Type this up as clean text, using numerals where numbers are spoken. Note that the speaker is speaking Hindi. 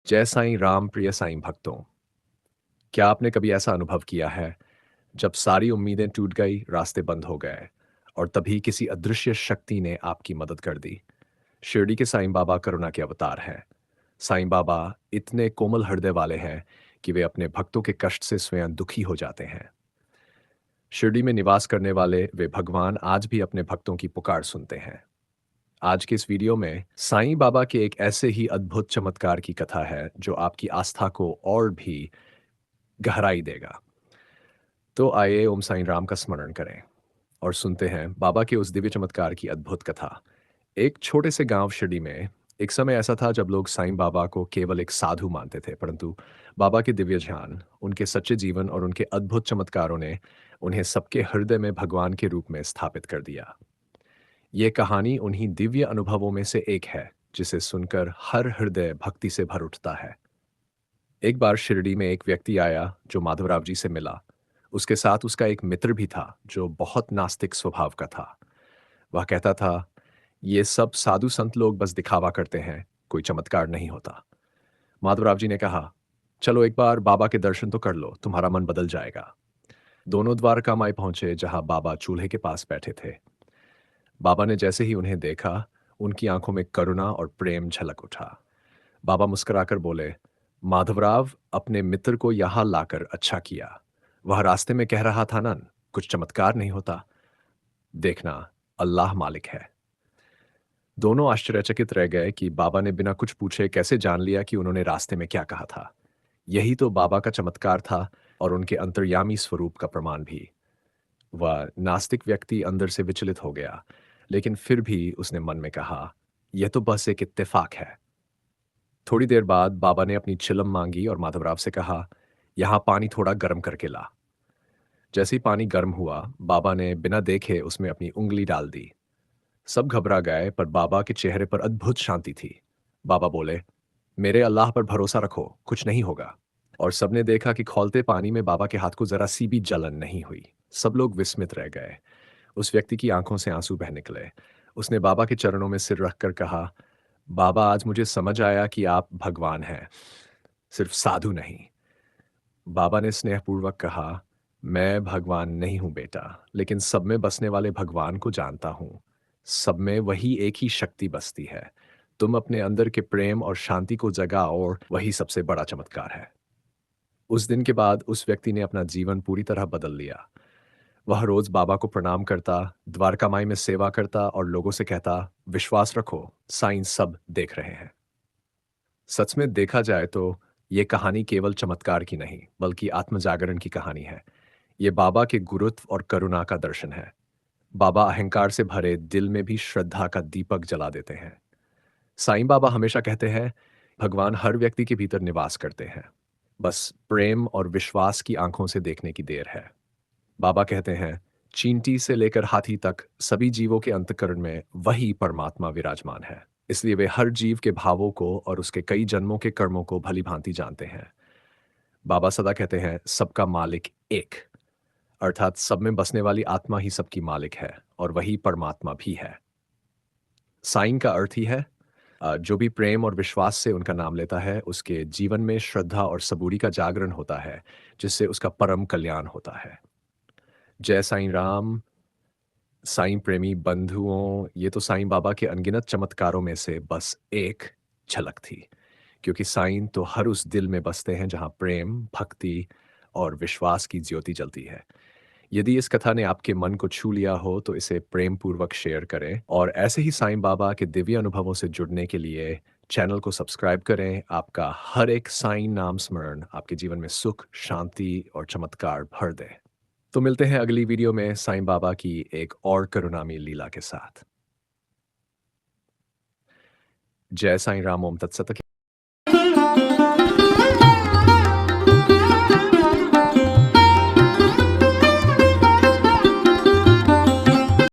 जय साईं राम प्रिय साईं भक्तों। क्या आपने कभी ऐसा अनुभव किया है जब सारी उम्मीदें टूट गई, रास्ते बंद हो गए और तभी किसी अदृश्य शक्ति ने आपकी मदद कर दी? शिरडी के साईं बाबा करुणा के अवतार हैं। साईं बाबा इतने कोमल हृदय वाले हैं कि वे अपने भक्तों के कष्ट से स्वयं दुखी हो जाते हैं। शिरडी में निवास करने वाले वे भगवान आज भी अपने भक्तों की पुकार सुनते हैं। आज के इस वीडियो में साईं बाबा के एक ऐसे ही अद्भुत चमत्कार की कथा है जो आपकी आस्था को और भी गहराई देगा। तो आइए ओम साईं राम का स्मरण करें और सुनते हैं बाबा के उस दिव्य चमत्कार की अद्भुत कथा। एक छोटे से गांव शिरडी में एक समय ऐसा था जब लोग साईं बाबा को केवल एक साधु मानते थे, परंतु बाबा के दिव्य ध्यान, उनके सच्चे जीवन और उनके अद्भुत चमत्कारों ने उन्हें सबके हृदय में भगवान के रूप में स्थापित कर दिया। ये कहानी उन्हीं दिव्य अनुभवों में से एक है जिसे सुनकर हर हृदय भक्ति से भर उठता है। एक बार शिरडी में एक व्यक्ति आया जो माधवराव जी से मिला। उसके साथ उसका एक मित्र भी था जो बहुत नास्तिक स्वभाव का था। वह कहता था, ये सब साधु संत लोग बस दिखावा करते हैं, कोई चमत्कार नहीं होता। माधवराव जी ने कहा, चलो एक बार बाबा के दर्शन तो कर लो, तुम्हारा मन बदल जाएगा। दोनों द्वारका माई पहुंचे जहां बाबा चूल्हे के पास बैठे थे। बाबा ने जैसे ही उन्हें देखा, उनकी आंखों में करुणा और प्रेम झलक उठा। बाबा मुस्कुराकर बोले, माधवराव, अपने मित्र को यहां लाकर अच्छा किया। वह रास्ते में कह रहा था ना, कुछ चमत्कार नहीं होता। देखना, अल्लाह मालिक है। दोनों आश्चर्यचकित रह गए कि बाबा ने बिना कुछ पूछे कैसे जान लिया कि उन्होंने रास्ते में क्या कहा था। यही तो बाबा का चमत्कार था और उनके अंतर्यामी स्वरूप का प्रमाण भी। वह नास्तिक व्यक्ति अंदर से विचलित हो गया, लेकिन फिर भी उसने मन में कहा, यह तो बस एक इत्तेफाक है। थोड़ी देर बाद बाबा ने अपनी चिलम मांगी और माधवराव से कहा, यहाँ पानी थोड़ा गर्म करके ला। जैसे ही पानी गर्म हुआ, बाबा ने बिना देखे उसमें अपनी उंगली डाल दी। सब घबरा गए, पर बाबा के चेहरे पर अद्भुत शांति थी। बाबा बोले, मेरे अल्लाह पर भरोसा रखो, कुछ नहीं होगा। और सबने देखा कि खौलते पानी में बाबा के हाथ को जरा सी भी जलन नहीं हुई। सब लोग विस्मित रह गए। उस व्यक्ति की आंखों से आंसू बह निकले। उसने बाबा के चरणों में सिर रखकर कहा, बाबा, आज मुझे समझ आया कि आप भगवान हैं, सिर्फ साधु नहीं। बाबा ने स्नेहपूर्वक कहा, मैं भगवान नहीं हूं बेटा, लेकिन सब में बसने वाले भगवान को जानता हूं। सब में वही एक ही शक्ति बसती है। तुम अपने अंदर के प्रेम और शांति को जगाओ और वही सबसे बड़ा चमत्कार है। उस दिन के बाद उस व्यक्ति ने अपना जीवन पूरी तरह बदल लिया। वह रोज बाबा को प्रणाम करता, द्वारका माई में सेवा करता और लोगों से कहता, विश्वास रखो, साईं सब देख रहे हैं। सच में देखा जाए तो ये कहानी केवल चमत्कार की नहीं, बल्कि आत्मजागरण की कहानी है। ये बाबा के गुरुत्व और करुणा का दर्शन है। बाबा अहंकार से भरे दिल में भी श्रद्धा का दीपक जला देते हैं। साईं बाबा हमेशा कहते हैं, भगवान हर व्यक्ति के भीतर निवास करते हैं। बस प्रेम और विश्वास की आंखों से देखने की देर है। बाबा कहते हैं, चींटी से लेकर हाथी तक सभी जीवों के अंतःकरण में वही परमात्मा विराजमान है। इसलिए वे हर जीव के भावों को और उसके कई जन्मों के कर्मों को भली भांति जानते हैं। बाबा सदा कहते हैं, सबका मालिक एक, अर्थात सब में बसने वाली आत्मा ही सबकी मालिक है और वही परमात्मा भी है। साईं का अर्थ ही है, जो भी प्रेम और विश्वास से उनका नाम लेता है, उसके जीवन में श्रद्धा और सबूरी का जागरण होता है, जिससे उसका परम कल्याण होता है। जय साईं राम। साईं प्रेमी बंधुओं, ये तो साईं बाबा के अनगिनत चमत्कारों में से बस एक झलक थी, क्योंकि साईं तो हर उस दिल में बसते हैं जहां प्रेम, भक्ति और विश्वास की ज्योति जलती है। यदि इस कथा ने आपके मन को छू लिया हो तो इसे प्रेम पूर्वक शेयर करें और ऐसे ही साईं बाबा के दिव्य अनुभवों से जुड़ने के लिए चैनल को सब्सक्राइब करें। आपका हर एक साईं नाम स्मरण आपके जीवन में सुख, शांति और चमत्कार भर दे। तो मिलते हैं अगली वीडियो में साईं बाबा की एक और करुणामयी लीला के साथ। जय साईं राम। ओम तत्सत।